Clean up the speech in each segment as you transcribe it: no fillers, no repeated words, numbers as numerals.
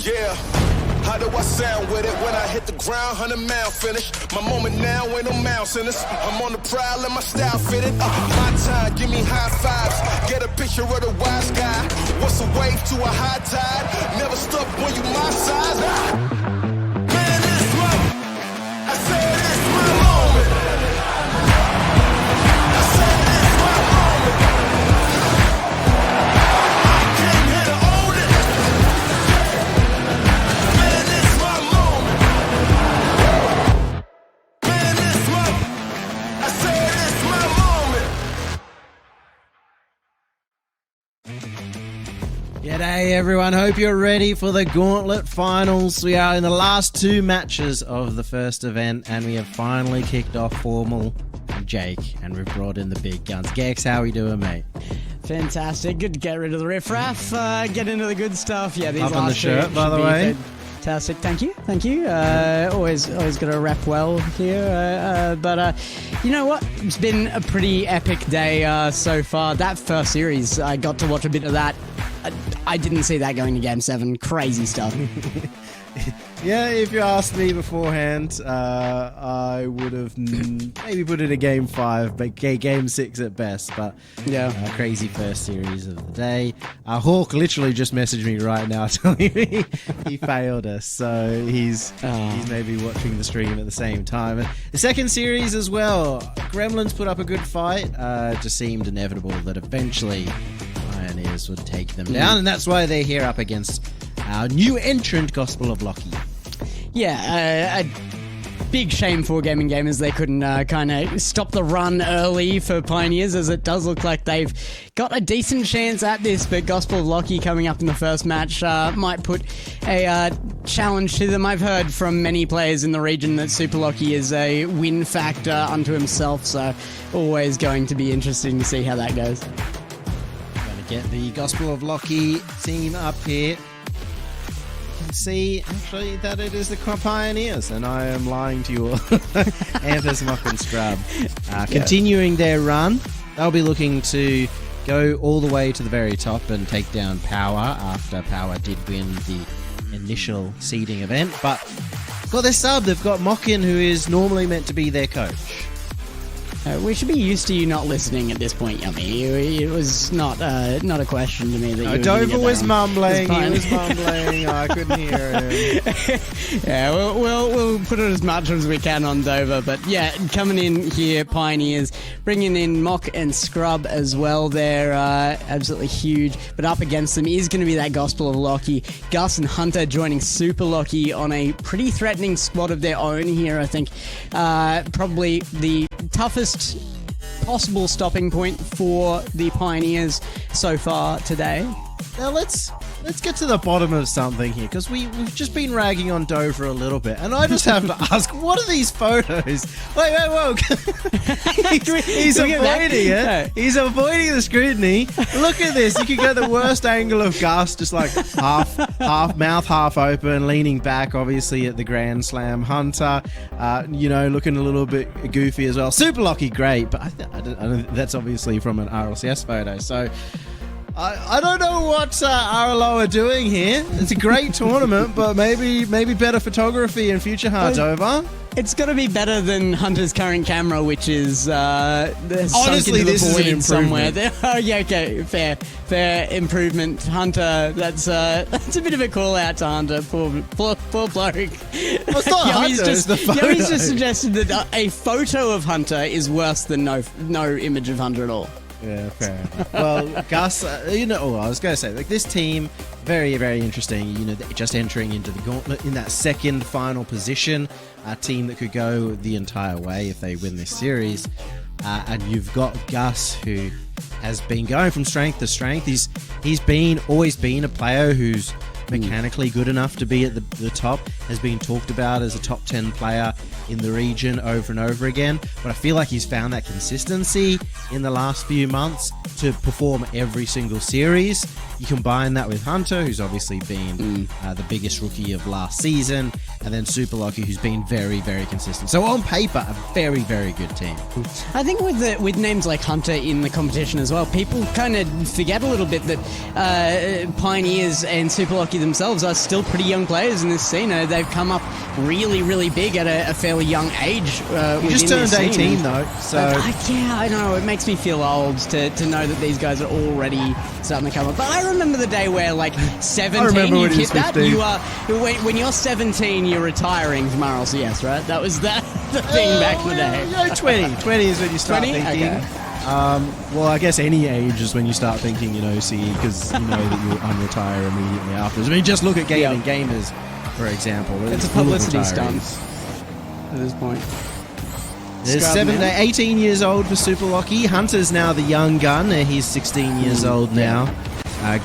Yeah. How do I sound with it when I hit the ground? 100-mile finish. My moment now ain't no mouse in this. I'm on the prowl and my style fitted. My time, give me high fives. Get a picture of the wise guy. What's a wave to a high tide? Never stop when you my size. Man, this my, I said it's my moment. I said it's my moment. I came here to own it. Man, it's my moment. Man, it's my, I said it's my moment. G'day everyone, hope you're ready for the Gauntlet finals. We are in the last two matches of the first event and we have finally kicked off Formal and Jake and we've brought in the big guns. Gex, how we doing, mate? Fantastic, good to get rid of the riffraff, get into the good stuff. Yeah, these Up on the last shirt, two by the should be way. Fantastic, thank you. Always got to rep well here. But you know what? It's been a pretty epic day so far. That first series, I got to watch a bit of that. I didn't see that going to Game 7. Crazy stuff. Yeah, if you asked me beforehand, I would have maybe put it a Game 5, but Game 6 at best. But Yeah. Crazy first series of the day. Hawk literally just messaged me right now telling me he failed us, so he's maybe watching the stream at the same time. And the second series as well, Gremlins put up a good fight. Just seemed inevitable that eventually Pioneers would take them down, and that's why they're here up against our new entrant, Gospel of Lockie. Yeah, a big shame for Gaming Gamers they couldn't kind of stop the run early for Pioneers, as it does look like they've got a decent chance at this, but Gospel of Lockie coming up in the first match might put a challenge to them. I've heard from many players in the region that Super Lockie is a win factor unto himself, so always going to be interesting to see how that goes. Gonna get the Gospel of Lockie team up here. See actually that it is the Pioneers, and I am lying to you all. Anthers, Muck and Scrub continuing their run. They'll be looking to go all the way to the very top and take down Power after Power did win the initial seeding event, but got their sub. They've got Mockin, who is normally meant to be their coach. We should be used to you not listening at this point, Yummy. It was not a question to me that you were gonna Dover get was that mumbling. wrong. He was mumbling. I couldn't hear him. Yeah, we'll put it as much as we can on Dover, but yeah, coming in here, Pioneers, bringing in Mock and Scrub as well. They're absolutely huge, but up against them is going to be that Gospel of Lockie. Gus and Hunter joining Super Lockie on a pretty threatening squad of their own here, I think. Probably the toughest possible stopping point for the Pioneers so far today. Now let's get to the bottom of something here, because we've just been ragging on Dover a little bit, and I just have to ask, what are these photos? Wait, whoa. He's avoiding it. No. He's avoiding the scrutiny. Look at this. You could get the worst angle of Gus, just like half mouth half open, leaning back, obviously at the Grand Slam. Hunter, looking a little bit goofy as well. Super Lockie, great, but I don't, that's obviously from an RLCS photo, so I don't know what RLO are doing here. It's a great tournament, but maybe better photography in future Dover. It's got to be better than Hunter's current camera, which is honestly, this is an improvement somewhere. Oh yeah, okay, fair improvement. Hunter, that's a bit of a call out to Hunter. Poor bloke. Well, it's not Hunter, it's the photo. He's just suggested that a photo of Hunter is worse than no image of Hunter at all. Yeah, fair enough. Well, Gus, I was going to say, like, this team, very, very interesting. Just entering into the Gauntlet in that second final position, a team that could go the entire way if they win this series. And you've got Gus, who has been going from strength to strength. He's always been a player who's mechanically good enough to be at the top, has been talked about as a top 10 player in the region over and over again, but I feel like he's found that consistency in the last few months to perform every single series. You combine that with Hunter, who's obviously been the biggest rookie of last season, and then Super Lockie, who's been very, very consistent. So on paper, a very, very good team. I think with names like Hunter in the competition as well, people kind of forget a little bit that Pioneers and Super Lockie Lucky themselves are still pretty young players in this scene. They've come up really, really big at a fairly young age. You just turned 18 though, so... yeah, I know. It makes me feel old to know that these guys are already starting to come up. But I remember the day where, like, 17, you hit that. You are when you're 17, you're retiring from RLCS, right? That was the thing back in the day. You know, 20 is when you start 20? thinking. Okay. Well, I guess any age is when you start thinking, CE, because you know that you'll unretire immediately afterwards. I mean, just look at Gaming Gamers, for example. It's a publicity stunt at this point. There's 18 years old for Super Lucky. Hunter's now the young gun. He's 16 years old now.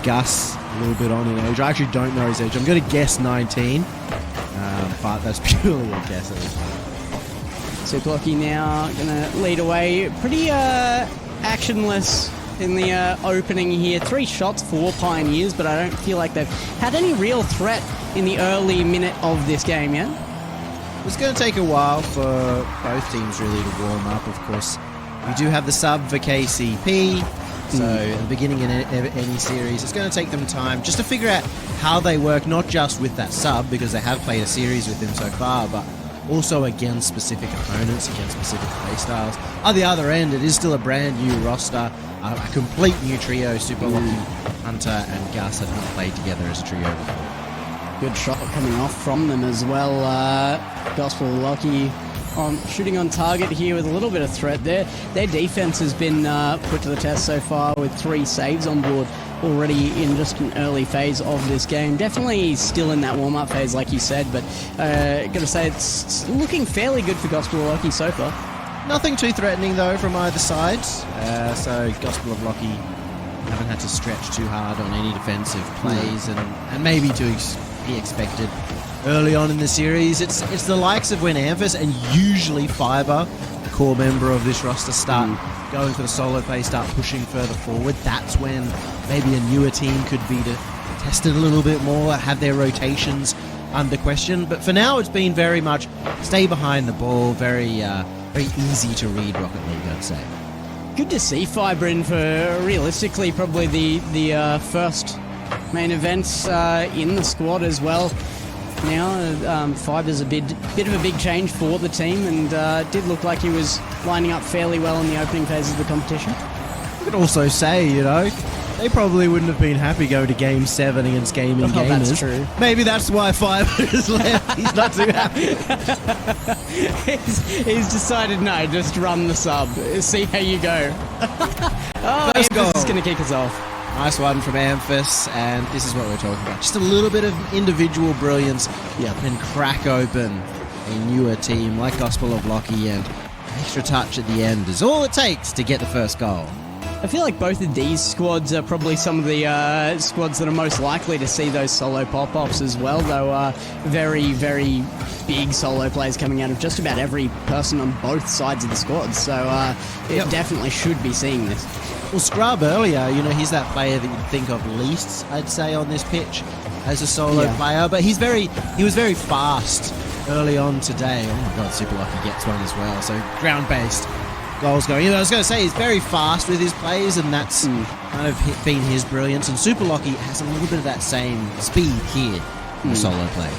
Gus, a little bit on in age. I actually don't know his age. I'm going to guess 19, but that's purely a guess at this point. Super Lucky now going to lead away. Pretty actionless in the opening here. 3 shots for Pioneers, but I don't feel like they've had any real threat in the early minute of this game yet. It's going to take a while for both teams really to warm up. Of course, we do have the sub for KCP, so at the beginning of any series, it's going to take them time just to figure out how they work, not just with that sub, because they have played a series with him so far, but also against specific opponents, against specific playstyles. On the other end, it is still a brand new roster, a complete new trio. Super Lucky, Hunter, and Gus have not played together as a trio before. Good shot coming off from them as well. Gospel Lucky shooting on target here with a little bit of threat there. Their defense has been put to the test so far with 3 saves on board already in just an early phase of this game. Definitely still in that warm-up phase, like you said, but gotta say it's looking fairly good for Gospel Lucky so far. Nothing too threatening though from either side. So Gospel of Lucky haven't had to stretch too hard on any defensive plays, and maybe to be expected early on in the series. It's the likes of when Amphis and usually Fiber, the core member of this roster, start going for the solo play, start pushing further forward. That's when maybe a newer team could be to test it a little bit more, have their rotations under question. But for now, it's been very much stay behind the ball, very easy to read Rocket League, I'd say. Good to see Fiber in for realistically probably the first main events in the squad as well. Now, Fiber's a bit of a big change for the team, and did look like he was lining up fairly well in the opening phase of the competition. You could also say, they probably wouldn't have been happy going to Game 7 against Gaming Gamers. That's true. Maybe that's why Fiber is left. He's not too happy. he's decided, no, just run the sub. See how you go. First goal. This is going to kick us off. Nice one from Amphis, and this is what we're talking about. Just a little bit of individual brilliance and crack open a newer team like Gospel of Lucky, and extra touch at the end is all it takes to get the first goal. I feel like both of these squads are probably some of the squads that are most likely to see those solo pop-offs as well, though very, very big solo plays coming out of just about every person on both sides of the squad, so it definitely should be seeing this. Well, Scrub earlier, he's that player that you'd think of least, I'd say, on this pitch as a solo player, but he was very fast early on today. Oh my god, Super Lucky gets one as well, so ground-based goals going. I was going to say, he's very fast with his plays, and that's kind of been his brilliance, and Super Lucky has a little bit of that same speed here in the solo play.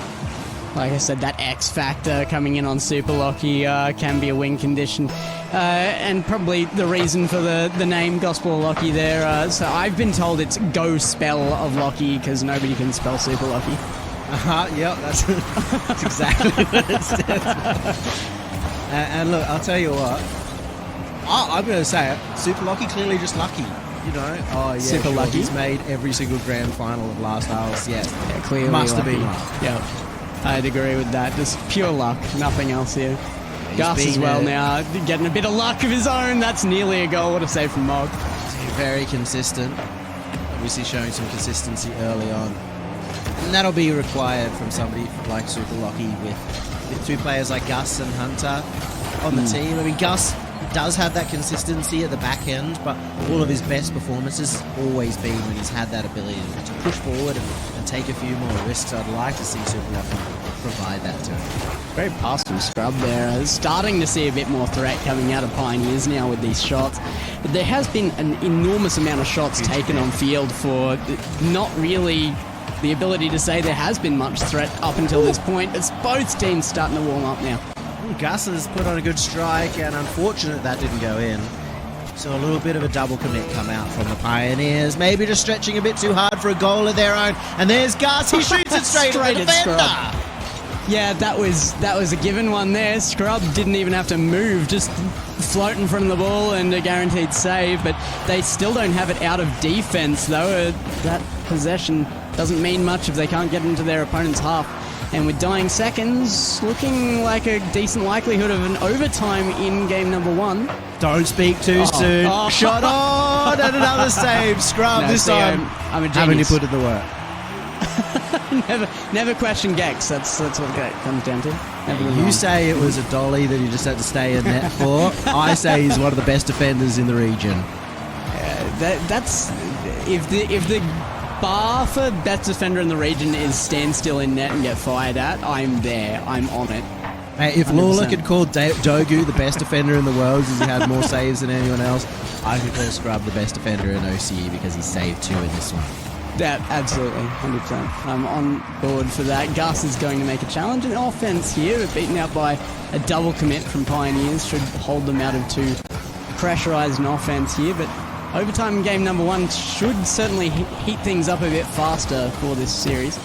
Like I said, that X factor coming in on Super Lucky can be a win condition. And probably the reason for the name Gospel of Lucky there. So I've been told it's Go Spell of Lucky because nobody can spell Super Lucky. Yep, that's exactly what it stands for. And look, I'll tell you what. I'm going to say it. Super Lucky, clearly just lucky. Super lucky. He's made every single grand final of last RLCS. Yeah, clearly must lucky. have been luck. Yeah. I'd agree with that. Just pure luck, nothing else here. Gus as well now, getting a bit of luck of his own. That's nearly a goal. What a save from Mog. Very consistent. Obviously showing some consistency early on. And that'll be required from somebody like Super Lucky with 2 players like Gus and Hunter on the team. I mean, Gus does have that consistency at the back end, but all of his best performances always been when he's had that ability to push forward and take a few more risks. I'd like to see Super Lucky provide that to him. Great pass from Scrub there. Starting to see a bit more threat coming out of Pioneers now with these shots. But there has been an enormous amount of shots taken on field for not really the ability to say there has been much threat up until this point. It's both teams starting to warm up now. Gus has put on a good strike, and unfortunate that didn't go in. So a little bit of a double commit come out from the Pioneers. Maybe just stretching a bit too hard for a goal of their own. And there's Gus. He shoots it straight at the defender. Scrub. Yeah, that was a given one there. Scrub didn't even have to move, just float in front of the ball and a guaranteed save. But they still don't have it out of defense, though. That possession doesn't mean much if they can't get into their opponent's half. And with dying seconds, looking like a decent likelihood of an overtime in game number 1. Don't speak too soon. Oh. Shot on and another save. Scrub this time. I'm a genius. Haven't you put in the work? never question Gex. That's what it comes down to. You say it was a dolly that he just had to stay in net for. I say he's one of the best defenders in the region. That's if the bar for best defender in the region is stand still in net and get fired at, I'm there. I'm on it. Hey, if 100%. Lawler could call Dogu the best defender in the world because he had more saves than anyone else, I could call Scrub the best defender in OCE because he saved 2 in this one. That absolutely, 100%. I'm on board for that. Gus is going to make a challenge in offense here, but beaten out by a double commit from Pioneers. Should hold them out of 2 pressurised in offense here, but overtime in game number 1 should certainly heat things up a bit faster for this series.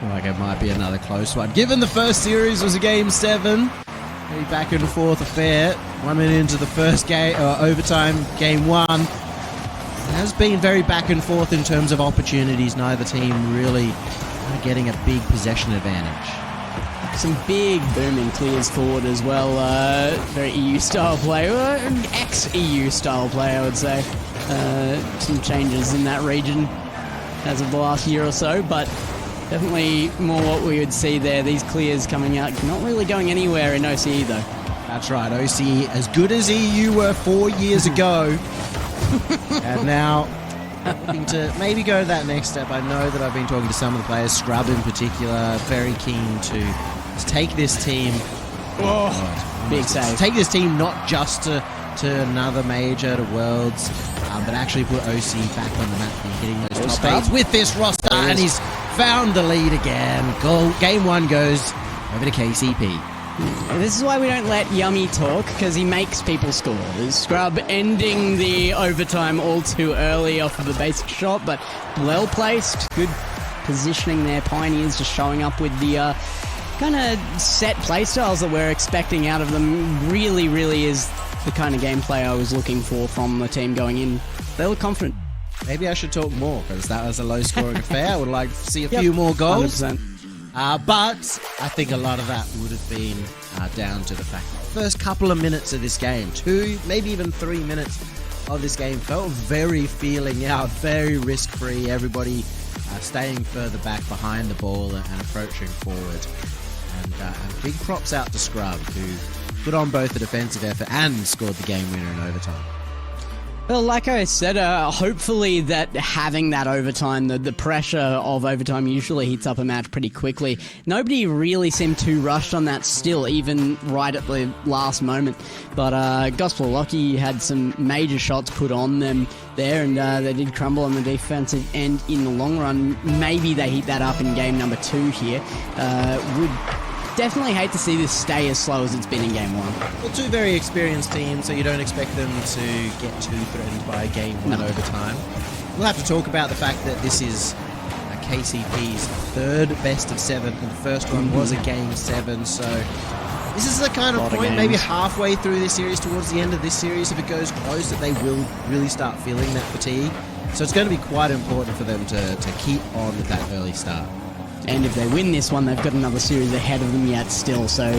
Like it might be another close one. Given the first series was a game 7, maybe back and forth affair. 1 minute into the first game, overtime, game 1. It has been very back and forth in terms of opportunities. Neither team really getting a big possession advantage. Some big booming clears forward as well. Very EU style play, ex-EU style play, I would say. Some changes in that region as of the last year or so, but definitely more what we would see there. These clears coming out, not really going anywhere in OCE though. That's right, OCE as good as EU were 4 years ago. And now looking to maybe go to that next step. I know that I've been talking to some of the players, Scrub in particular, very keen to take this team. Big save. Take this team not just to another major, to Worlds, but actually put OC back on the map and getting those top 8s with this roster. And he's found the lead again. Game 1 goes over to KCP. This is why we don't let Yummy talk, because he makes people score. There's Scrub ending the overtime all too early off of the basic shot, but well placed. Good positioning there. Pioneers just showing up with the kind of set playstyles that we're expecting out of them. Really, really is the kind of gameplay I was looking for from the team going in. They look confident. Maybe I should talk more, because that was a low-scoring affair. I would like to see a few more goals. 100%. But I think a lot of that would have been down to the fact that the first couple of minutes of this game, 2, maybe even 3 minutes of this game, felt very feeling out, very risk-free. Everybody staying further back behind the ball and approaching forward. And big props out to Scrub, who put on both the defensive effort and scored the game winner in overtime. Well, like I said, hopefully that having that overtime, the pressure of overtime usually heats up a match pretty quickly. Nobody really seemed too rushed on that still, even right at the last moment. But Gospel Locky had some major shots put on them there, and they did crumble on the defensive end in the long run. Maybe they heat that up in game number 2 here. Would definitely hate to see this stay as slow as it's been in game 1. Well, 2 very experienced teams, so you don't expect them to get too threatened by game 1 overtime. We'll have to talk about the fact that this is KCP's 3rd best of 7, and the first one was a game 7, so this is the kind of point, maybe halfway through this series, towards the end of this series, if it goes close, that they will really start feeling that fatigue. So it's going to be quite important for them to keep on with that early start. And if they win this one, they've got another series ahead of them yet still. So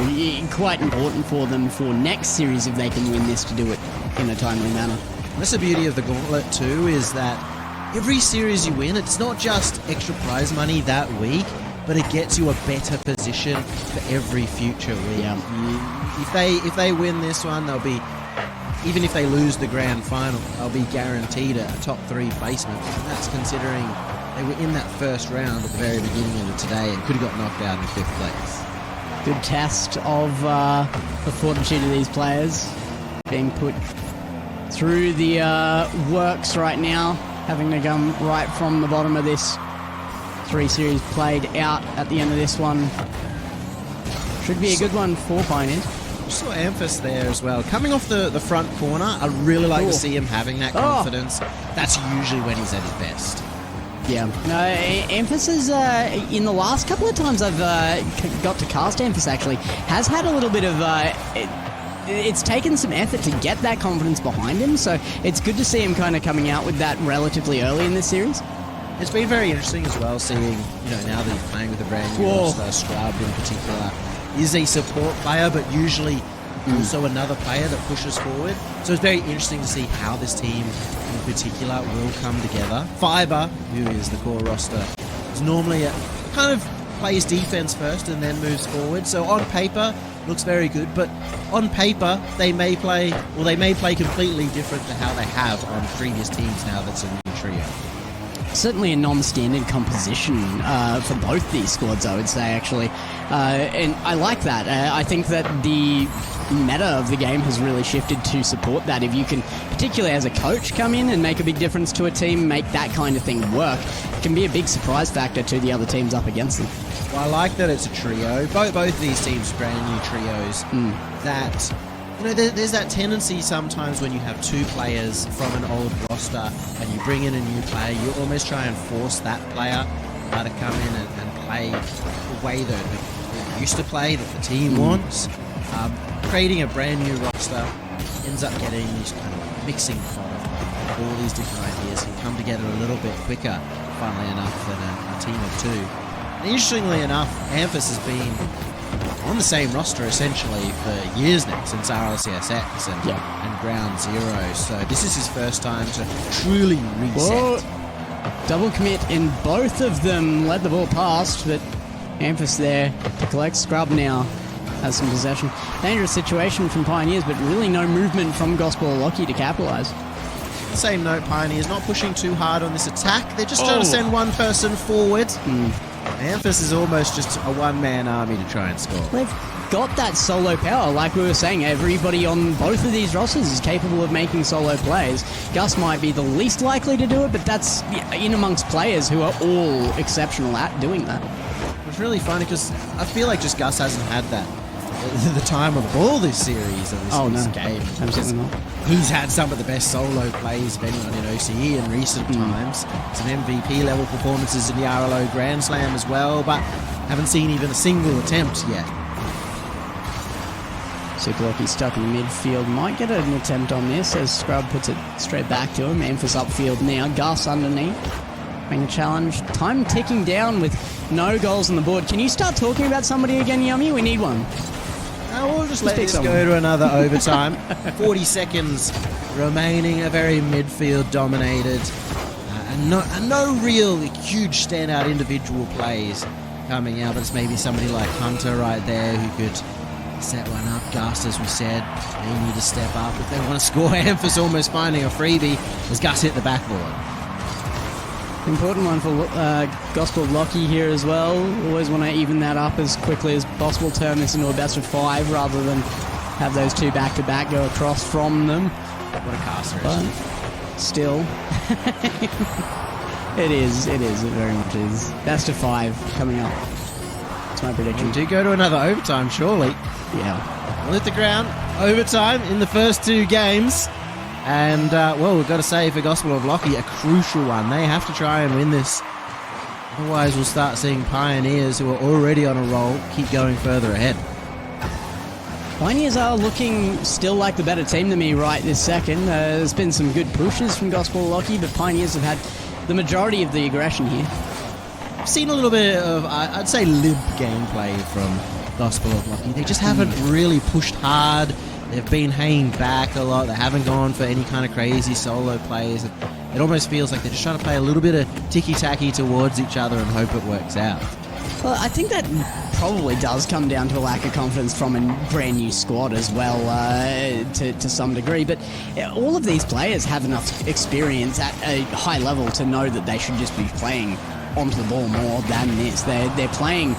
quite important for them for next series if they can win this to do it in a timely manner. That's the beauty of the Gauntlet too, is that every series you win, it's not just extra prize money that week, but it gets you a better position for every future week. Yeah. If they win this one, they'll be, even if they lose the grand final, they'll be guaranteed a top 3 placement. And that's considering they were in that first round at the very beginning of today and could have got knocked out in 5th place. Good test of the fortitude of these players being put through the works right now, having to come right from the bottom of this 3 series played out at the end of this one. Should be a good one for Pioneers. Saw Amphis there as well. Coming off the front corner, I really like to see him having that confidence. That's usually when he's at his best. Yeah. No, Amphis is, in the last couple of times I've got to cast Amphis, actually, has had a little bit of... it's taken some effort to get that confidence behind him, so it's good to see him kind of coming out with that relatively early in this series. It's been very interesting as well, seeing, now that he's playing with a brand new roster, Scrub in particular, is a support player, but usually also another player that pushes forward. So it's very interesting to see how this team in particular will come together. Fiber, who is the core roster, is normally kind of plays defense first and then moves forward. So on paper, looks very good, but on paper, they may play completely different to how they have on previous teams now that's a new trio. Certainly a non-standard composition for both these squads, I would say, actually. And I like that. I think that the meta of the game has really shifted to support that. If you can, particularly as a coach, come in and make a big difference to a team, make that kind of thing work, it can be a big surprise factor to the other teams up against them. Well, I like that it's a trio. Both of these teams are brand new trios. That... there's that tendency sometimes when you have two players from an old roster and you bring in a new player, you almost try and force that player to come in and play the way that they used to play, that the team wants. Creating a brand new roster ends up getting this kind of mixing pot of all these different ideas can come together a little bit quicker, funnily enough, than a team of two. And interestingly enough, Amphis has been on the same roster essentially for years now, since RLCSX and Ground Zero. So this is his first time to truly reset. Whoa. Double commit in both of them. Led the ball past, but Amphis there to collect. Scrub now has some possession. Dangerous situation from Pioneers, but really no movement from Gospel Locky to capitalise. Same note, Pioneers not pushing too hard on this attack. They're just trying to send one person forward. Amphis is almost just a one-man army to try and score. They've got that solo power, like we were saying. Everybody on both of these rosters is capable of making solo plays. Gus might be the least likely to do it, but that's in amongst players who are all exceptional at doing that. It's really funny because I feel like just Gus hasn't had that the time of the ball this series of this game. Absolutely not. He's had some of the best solo plays of anyone in OCE in recent times. Some MVP level performances in the RLO Grand Slam as well, but haven't seen even a single attempt yet. Super Lucky stuck in the midfield. Might get an attempt on this as Scrub puts it straight back to him. Amphis upfield now. Gus underneath. Being challenged. Time ticking down with no goals on the board. Can you start talking about somebody again, Yummy? We need one. We'll just let this go to another overtime. 40 seconds remaining, a very midfield dominated, and no real huge standout individual plays coming out, but it's maybe somebody like Hunter right there who could set one up. Gus, as we said, they need to step up if they want to score. Amphis almost finding a freebie as Gus hit the backboard. Important one for Gospel Locky here as well. Always want to even that up as quickly as possible, turn this into a best of 5 rather than have those two back-to-back go across from them. What a caster but still. It very much is. Best of 5 coming up. That's my prediction. We do go to another overtime, surely. Yeah. We'll hit the ground. Overtime in the first 2 games. And, we've got to say, for Gospel of Locky, a crucial one. They have to try and win this. Otherwise, we'll start seeing Pioneers, who are already on a roll, keep going further ahead. Pioneers are looking still like the better team to me right this second. There's been some good pushes from Gospel of Locky, but Pioneers have had the majority of the aggression here. I've seen a little bit of, I'd say, limp gameplay from Gospel of Locky. They just haven't really pushed hard. They've been hanging back a lot. They haven't gone for any kind of crazy solo plays. It almost feels like they're just trying to play a little bit of ticky-tacky towards each other and hope it works out. Well, I think that probably does come down to a lack of confidence from a brand new squad as well, to some degree. But all of these players have enough experience at a high level to know that they should just be playing onto the ball more than this. They're playing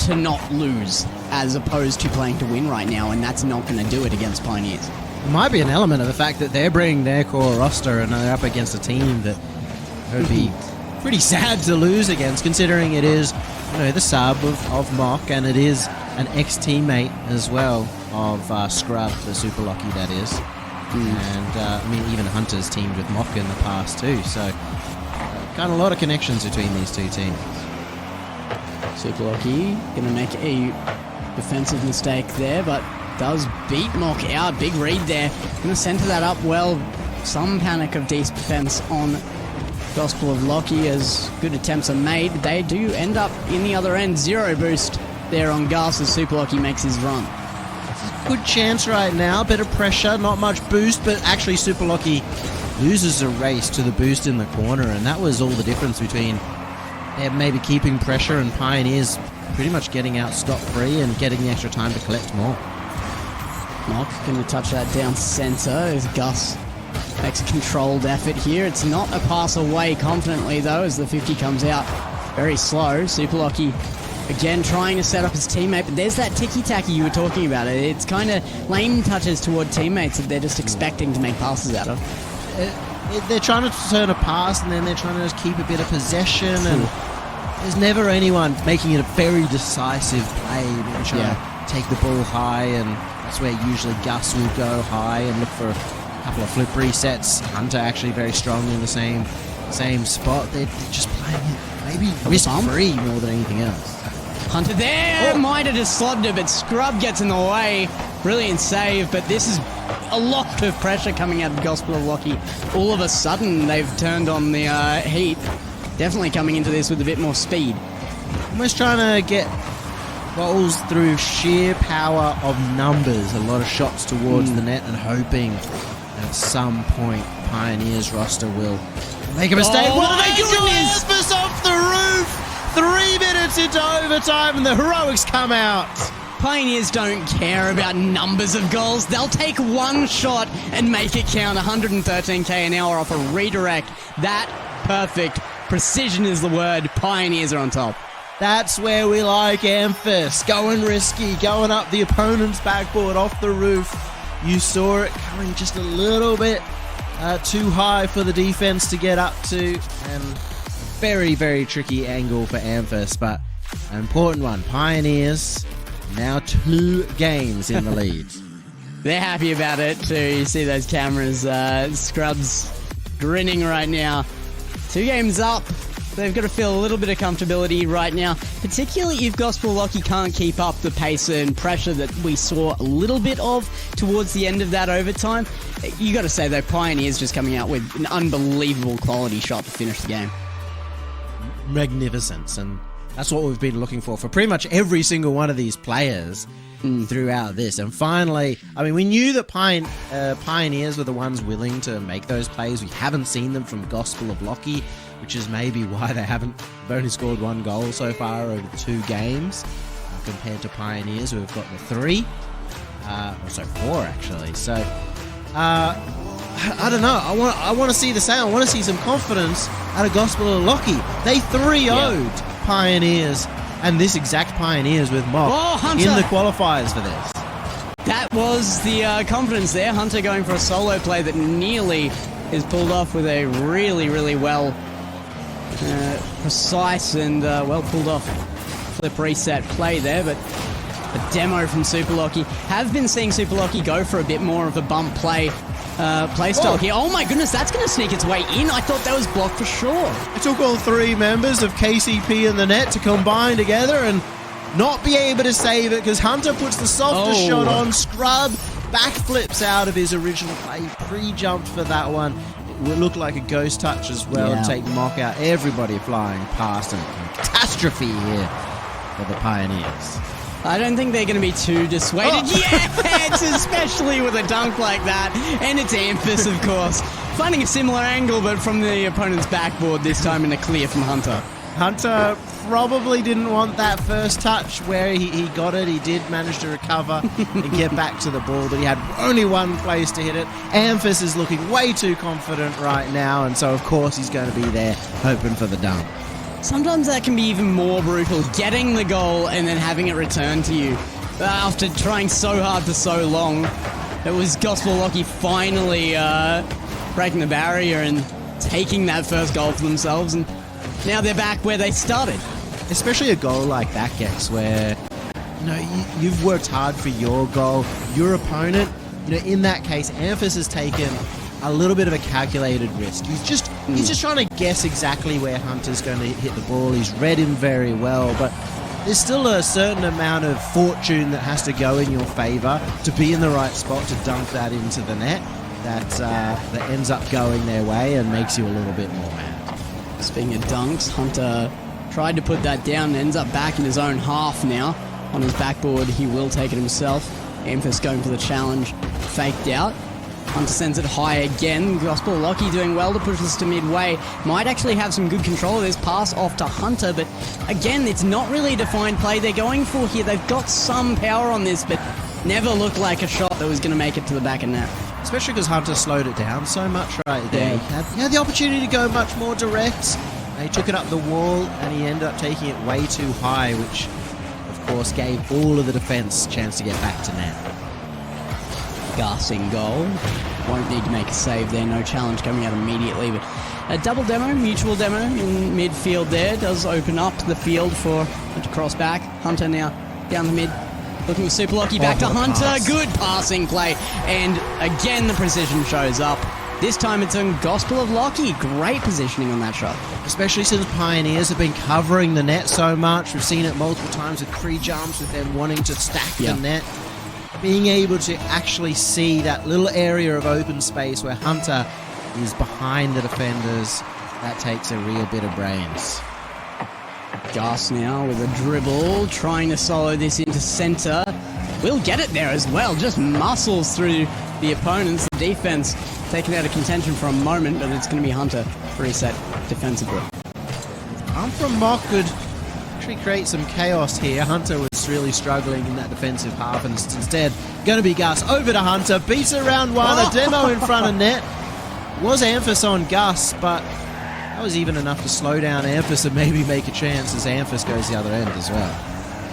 to not lose as opposed to playing to win right now, and that's not going to do it against Pioneers. It might be an element of the fact that they're bringing their core roster and they're up against a team that would be pretty sad to lose against, considering it is, the sub of Mock, and it is an ex-teammate as well of Scrub, the Super Lucky that is. And even Hunter's teamed with Mock in the past too, so kind of a lot of connections between these two teams. Super Lucky gonna make a defensive mistake there, but does beat Mock out. Big read there. Gonna center that up well. Some panic of deep defense on Gospel of Lockie as good attempts are made. They do end up in the other end. 0 boost there on Gus as Super Lockie makes his run. Good chance right now. Bit of pressure, not much boost, but actually Super Lockie loses a race to the boost in the corner, and that was all the difference between maybe keeping pressure and Pioneers pretty much getting out scot-free and getting the extra time to collect more. Mock going to touch that down center as Gus makes a controlled effort here. It's not a pass away confidently though as the 50 comes out very slow. Super Lucky again trying to set up his teammate, but there's that ticky-tacky you were talking about. It's kind of lane touches toward teammates that they're just expecting to make passes out of. They're trying to turn a pass and then they're trying to just keep a bit of possession, and there's never anyone making it a very decisive play. They're trying to take the ball high, and that's where usually Gus will go high and look for a couple of flip resets. Hunter actually very strong in the same spot. They're just playing it maybe risk-free more than anything else. Hunter there! Might have just slobbed it, but Scrub gets in the way. Brilliant save, but this is a lot of pressure coming out of Gospel of Lockie. All of a sudden, they've turned on the heat. Definitely coming into this with a bit more speed. Almost trying to get goals through sheer power of numbers. A lot of shots towards the net and hoping that at some point Pioneers roster will make a mistake. What are they doing? Emphas off the roof! 3 minutes into overtime and the heroics come out. Pioneers don't care about numbers of goals. They'll take one shot and make it count. 113k an hour off a redirect. That perfect. Precision is the word. Pioneers are on top. That's where we like Emphas. Going risky, going up the opponent's backboard off the roof. You saw it coming just a little bit too high for the defense to get up to, and very, very tricky angle for Emphas, but an important one. Pioneers now 2 games in the lead. They're happy about it too. You see those cameras. Scrubs grinning right now. 2 games up. They've got to feel a little bit of comfortability right now, particularly if Gospel Lockie can't keep up the pace and pressure that we saw a little bit of towards the end of that overtime. You got to say though, Pioneers just coming out with an unbelievable quality shot to finish the game. Magnificence, and that's what we've been looking for pretty much every single one of these players throughout this. And finally, we knew that Pioneers were the ones willing to make those plays. We haven't seen them from Gospel of Lockie, which is maybe why they've only scored 1 goal so far over the 2 games, compared to Pioneers, who have got the 3, 4 actually. So I don't know. I want to see the same. I want to see some confidence out of Gospel of Lockie. They 3-0'd Pioneers, and this exact Pioneers with Mock in the qualifiers for this. That was the confidence there. Hunter going for a solo play that nearly is pulled off with a really, really well precise and well pulled off flip reset play there, but a demo from Super Lockie. Have been seeing Super Lockie go for a bit more of a bump play style here. Oh my goodness, that's going to sneak its way in. I thought that was blocked for sure. It took all 3 members of KCP in the net to combine together and not be able to save it, because Hunter puts the softer shot on. Scrub backflips out of his original play. Pre-jumped for that one. It would look like a ghost touch as well and take Mock out. Everybody flying past, and catastrophe here for the Pioneers. I don't think they're going to be too dissuaded. Yes, especially with a dunk like that. And it's Emphas, of course. Finding a similar angle, but from the opponent's backboard, this time in the clear from Hunter. Hunter probably didn't want that first touch where he got it. He did manage to recover and get back to the ball, but he had only one place to hit it. Emphas is looking way too confident right now, and so of course he's going to be there hoping for the dunk. Sometimes that can be even more brutal, getting the goal and then having it returned to you. After trying so hard for so long, it was Gospel Lockie finally breaking the barrier and taking that first goal for themselves. And now they're back where they started. Especially a goal like that, Gex, where you've worked hard for your goal. Your opponent, in that case, Amphis has taken a little bit of a calculated risk. He's just trying to guess exactly where Hunter's going to hit the ball. He's read him very well, but there's still a certain amount of fortune that has to go in your favor to be in the right spot to dunk that into the net. That ends up going their way and makes you a little bit more mad. Speaking of dunks, Hunter tried to put that down and ends up back in his own half now. On his backboard, he will take it himself. Amphis going for the challenge, faked out. Hunter sends it high again. Gospel Lockie doing well to push this to midway. Might actually have some good control of this pass off to Hunter, but again, it's not really a defined play they're going for here. They've got some power on this, but never looked like a shot that was going to make it to the back of net. Especially because Hunter slowed it down so much right there. Yeah. He had the opportunity to go much more direct. He took it up the wall, and he ended up taking it way too high, which, of course, gave all of the defense a chance to get back to net. Gus in goal. Won't need to make a save there. No challenge coming out immediately. But a double demo, mutual demo in midfield there. Does open up the field for to cross back. Hunter now down the mid. Looking for Super Lockie back to Hunter. Pass. Good passing play. And again, the precision shows up. This time it's on Gospel of Lockie. Great positioning on that shot. Especially since Pioneers have been covering the net so much. We've seen it multiple times with pre-jumps, with them wanting to stack the net. Being able to actually see that little area of open space where Hunter is behind the defenders, that takes a real bit of brains. Gus now with a dribble, trying to solo this into center. Will get it there as well, just muscles through the opponents. The defense taken out of contention for a moment, but it's going to be Hunter reset defensively. From Mock could actually create some chaos here. Hunter was really struggling in that defensive half, and instead going to be Gus over to Hunter. Beats it round one, a demo in front of net. Was Amphis on Gus, but that was even enough to slow down Amphis and maybe make a chance as Amphis goes the other end as well.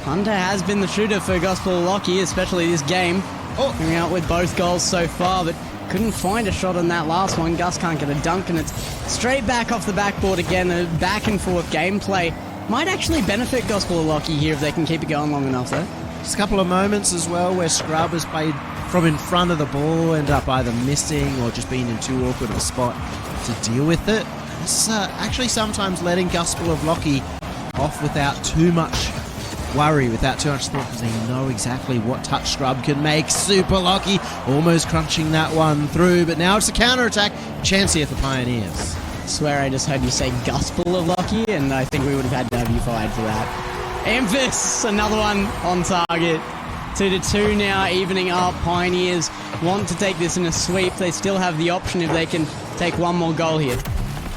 Hunter has been the shooter for Gospel Lockie, especially this game. Coming out with both goals so far, but couldn't find a shot on that last one. Gus can't get a dunk, and it's straight back off the backboard again. A back and forth gameplay might actually benefit Gospel Lockie here if they can keep it going long enough, though. Just a couple of moments as well where Scrub has played from in front of the ball, ended up either missing or just being in too awkward of a spot to deal with it. It's actually sometimes letting Gospel of Lockie off without too much worry, without too much thought, because they know exactly what touch Scrub can make. Super Lockie almost crunching that one through, but now it's a counter-attack. Chance here for Pioneers. I swear I just heard you say Gospel of Lockie, and I think we would have had to have you fired for that. Amphis, another one on target. 2-2 now, evening up. Pioneers want to take this in a sweep. They still have the option if they can take one more goal here.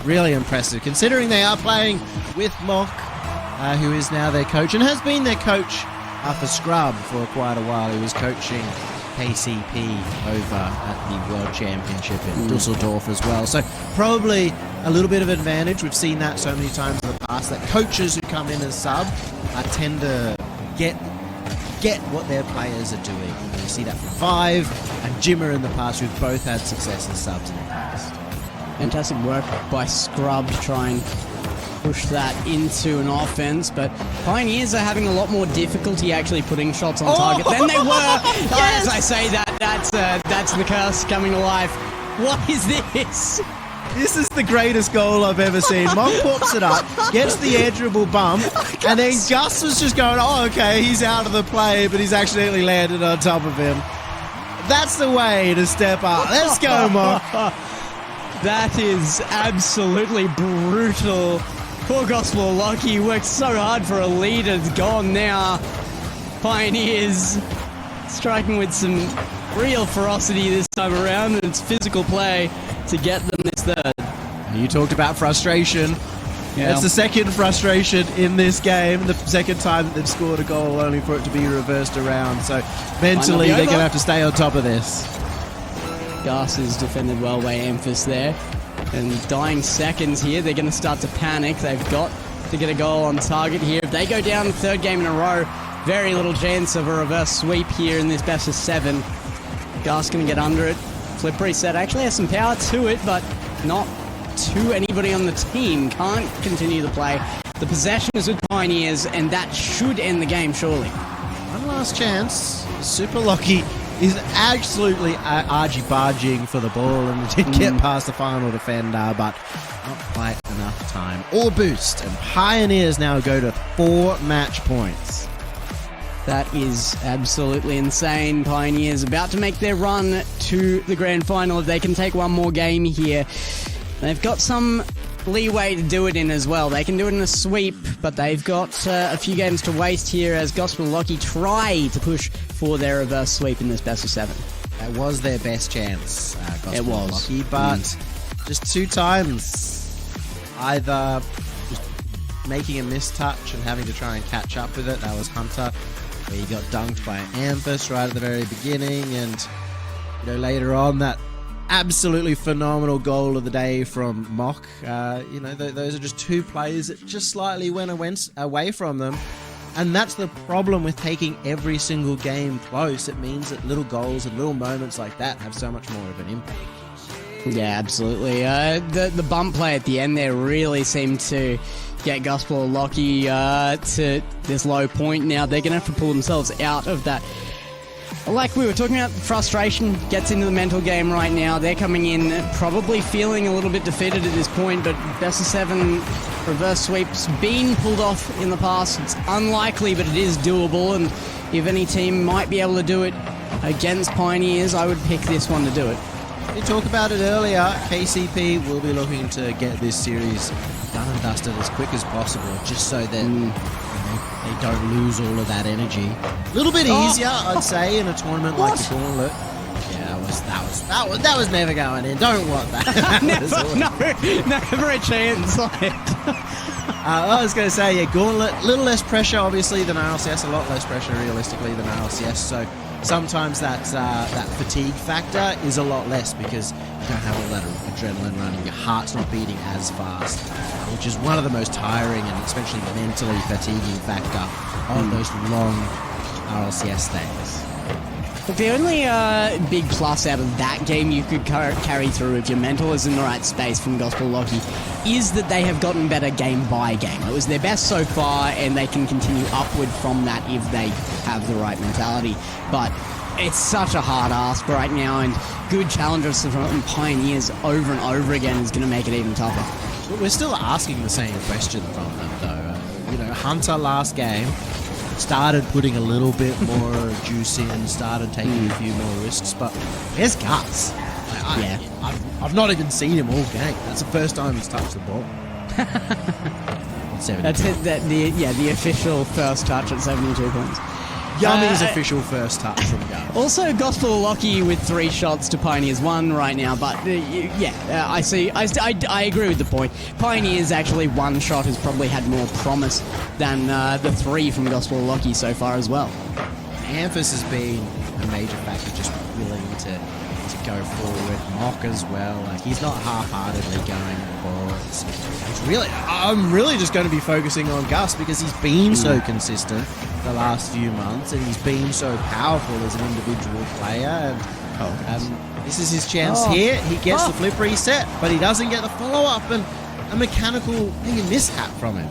Really impressive, considering they are playing with Mock, who is now their coach, and has been their coach for Scrub for quite a while. He was coaching KCP over at the World Championship in Dusseldorf as well. So probably a little bit of advantage. We've seen that so many times in the past, that coaches who come in as sub tend to get what their players are doing. You see that from Five and Jimmer in the past, who've both had success as subs in the past. Fantastic work by Scrub to try and push that into an offense, but Pioneers are having a lot more difficulty actually putting shots on target than they were. As I say that, that's the curse coming to life. What is this? This is the greatest goal I've ever seen. Monk pops it up, gets the air dribble bump, and then Gus was just going, oh, okay, he's out of the play, but he's accidentally landed on top of him. That's the way to step up. Let's go, Monk. That is absolutely brutal. Poor Gospel Lockie worked so hard for a lead. It's gone now. Pioneers striking with some real ferocity this time around. It's physical play to get them this third. You talked about frustration. Yeah. That's the second frustration in this game. The second time that they've scored a goal only for it to be reversed around. So mentally they're going to have to stay on top of this. Gus is defended well by Amphis there. And dying seconds here, they're going to start to panic. They've got to get a goal on target here. If they go down the third game in a row, very little chance of a reverse sweep here in this best of 7. Gus going to get under it. Flip reset actually has some power to it, but not to anybody on the team. Can't continue the play. The possession is with Pioneers, and that should end the game, surely. One last chance. Super Lucky is absolutely argy-barging for the ball and did get past the final defender, but not quite enough time or boost. And Pioneers now go to 4 match points. That is absolutely insane. Pioneers about to make their run to the grand final. If they can take one more game here, they've got some leeway to do it in as well. They can do it in a sweep, but they've got a few games to waste here as Gospel Lucky try to push for their reverse sweep in this best of 7. That was their best chance, Gospel It was. Lucky, but just 2 times. Either just making a mistouch and having to try and catch up with it. That was Hunter, where he got dunked by Amphis right at the very beginning, and later on that absolutely phenomenal goal of the day from Mock. Those are just 2 plays that just slightly went away from them. And that's the problem with taking every single game close. It means that little goals and little moments like that have so much more of an impact. Yeah, absolutely. The bump play at the end there really seemed to get Gospel Lucky to this low point. Now they're going to have to pull themselves out of that. Like we were talking about, frustration gets into the mental game right now. They're coming in probably feeling a little bit defeated at this point, but best of 7 reverse sweeps been pulled off in the past. It's unlikely, but it is doable, and if any team might be able to do it against Pioneers, I would pick this one to do it. We talked about it earlier. KCP will be looking to get this series done and dusted as quick as possible, just so that they don't lose all of that energy. A little bit easier, I'd say, in a tournament like the Gauntlet. Yeah, that was never going in. Don't want that. Never a chance. I was going to say, Gauntlet, a little less pressure, obviously, than RLCS. A lot less pressure, realistically, than RLCS. So sometimes that fatigue factor is a lot less because you don't have all that adrenaline running. Your heart's not beating as fast, which is one of the most tiring and especially mentally fatiguing factor on those long RLCS days. But the only big plus out of that game you could carry through if your mental is in the right space from Gospel Lucky is that they have gotten better game by game. It was their best so far, and they can continue upward from that if they have the right mentality. But it's such a hard ask right now, and good challengers from Pioneers over and over again is going to make it even tougher. We're still asking the same question from them, though. Hunter last game started putting a little bit more juice in, started taking a few more risks, but where's Gus? I've not even seen him all game. That's the first time he's touched the ball. That's it. The official first touch at 72 points. Yummy's official first touch from Gus. Also, Gospel Lucky with 3 shots to Pioneers 1 right now, but I see. I agree with the point. Pioneers actually 1 shot has probably had more promise than the 3 from Gospel Lucky so far as well. Amphis has been a major factor, just willing to go forward. Mock as well. He's not half-heartedly going for it. I'm really just going to be focusing on Gus because he's been so consistent the last few months, and he's been so powerful as an individual player. And this is his chance here. He gets the flip reset, but he doesn't get the follow-up, and a mechanical mishap from him.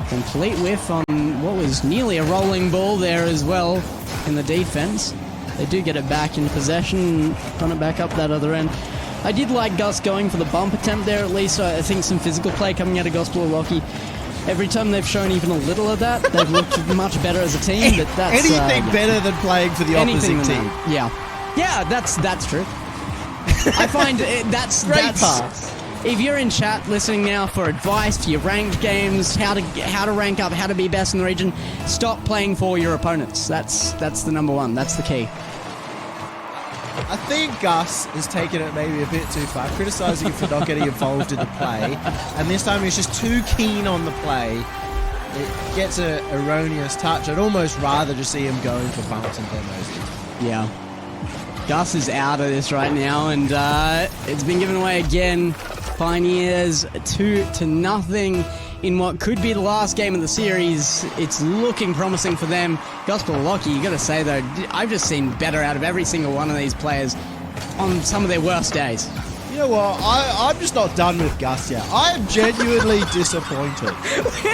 Complete whiff on what was nearly a rolling ball there as well in the defense. They do get it back in possession, run it back up that other end. I did like Gus going for the bump attempt there at least. I think some physical play coming out of Gospel Lucky. Every time they've shown even a little of that, they've looked much better as a team. But that's anything better than playing for the opposite team. Yeah, that's true. I find that's pass. If you're in chat listening now for advice for your ranked games, how to rank up, how to be best in the region, stop playing for your opponents. That's the number one. That's the key. I think Gus has taken it maybe a bit too far, criticising him for not getting involved in the play, and this time he's just too keen on the play. It gets an erroneous touch. I'd almost rather just see him going for bumps and demos. Yeah. Gus is out of this right now, and it's been given away again. Pioneers 2-0 in what could be the last game of the series. It's looking promising for them. Gospel Lucky, you got to say though, I've just seen better out of every single one of these players on some of their worst days. You know what? I'm just not done with Gus yet. I am genuinely disappointed.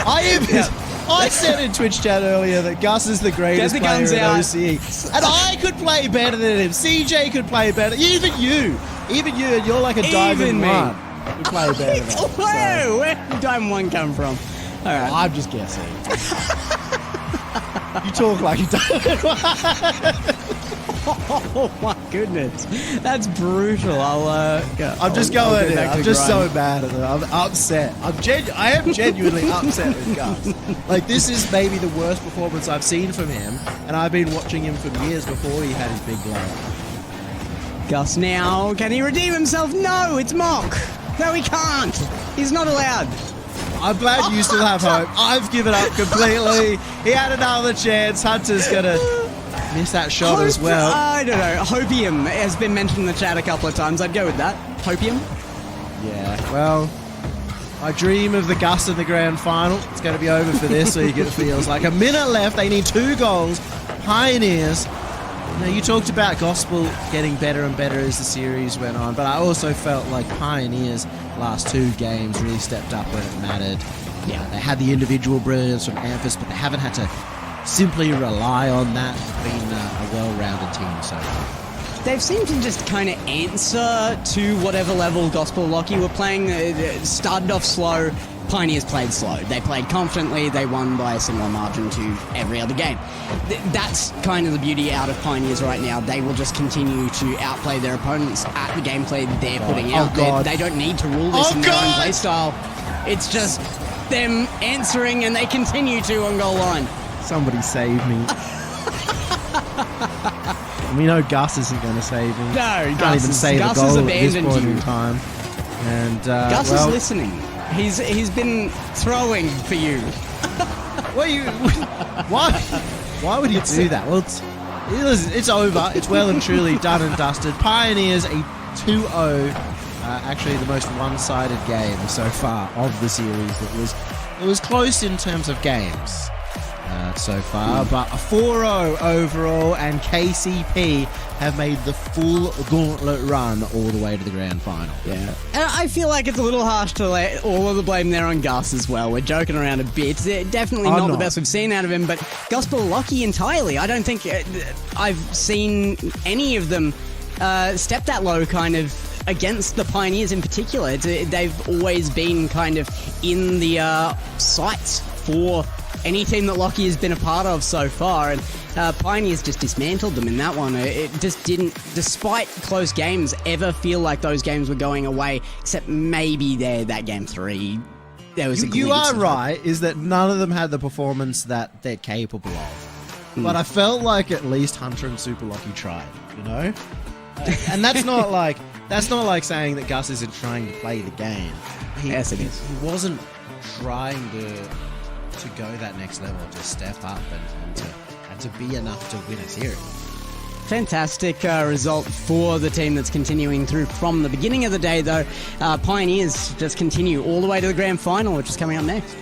I said in Twitch chat earlier that Gus is the greatest player in OCE. And I could play better than him. CJ could play better. Even you, and you're like a Diamond 1. You play better than him. Whoa, where did Diamond 1 come from? All right. I'm just guessing. You talk like a Diamond 1. Oh my goodness, that's brutal. I'm just going in. I'm just so mad at them. I'm upset. I am genuinely upset with Gus. Like, this is maybe the worst performance I've seen from him, and I've been watching him for years before he had his big blow. Gus now, can he redeem himself? No, it's Mock. No, he can't. He's not allowed. I'm glad you still have hope. I've given up completely. He had another chance. Hunter's gonna miss that shot as well. I don't know. Hopium has been mentioned in the chat a couple of times. I'd go with that. Hopium? Yeah, well, I dream of the Gus in the grand final. It's going to be over for this week, it feels like. A minute left. They need 2 goals. Pioneers. Now, you talked about Gospel getting better and better as the series went on, but I also felt like Pioneers' last 2 games really stepped up when it mattered. Yeah, they had the individual brilliance from Amphis, but they haven't had to simply rely on that. It's been a well-rounded team so far. They've seemed to just kind of answer to whatever level Gospel Lockie were playing. Started off slow, Pioneers played slow. They played confidently, they won by a similar margin to every other game. That's kind of the beauty out of Pioneers right now. They will just continue to outplay their opponents at the gameplay they're putting out. They don't need to rule this in their own playstyle. It's just them answering, and they continue to on goal line. Somebody save me. We know Gus isn't going to save me. No, can't even say the goal at this point in time. And Gus is listening. He's been throwing for you. Why would he do that? Well, it's over. It's well and truly done and dusted. Pioneers a 2-0. Actually, the most one-sided game so far of the series. It was close in terms of games. So far, but a 4-0 overall, and KCP have made the full Gauntlet run all the way to the grand final. Yeah, and I feel like it's a little harsh to lay all of the blame there on Gus as well. We're joking around a bit. Definitely not the best we've seen out of him, but Gospel Lockie entirely. I don't think I've seen any of them step that low kind of against the Pioneers in particular. They've always been kind of in the sights for any team that Lockie has been a part of so far, and Pioneers just dismantled them in that one. It just didn't, despite close games, ever feel like those games were going away, except maybe that game 3. There was you are right, is that none of them had the performance that they're capable of. But I felt like at least Hunter and Super Lockie tried, you know? And that's not like saying that Gus isn't trying to play the game. Yes, it is. He wasn't trying to go that next level, to step up and to be enough to win a series. Fantastic result for the team that's continuing through from the beginning of the day, though. Pioneers just continue all the way to the grand final, which is coming up next.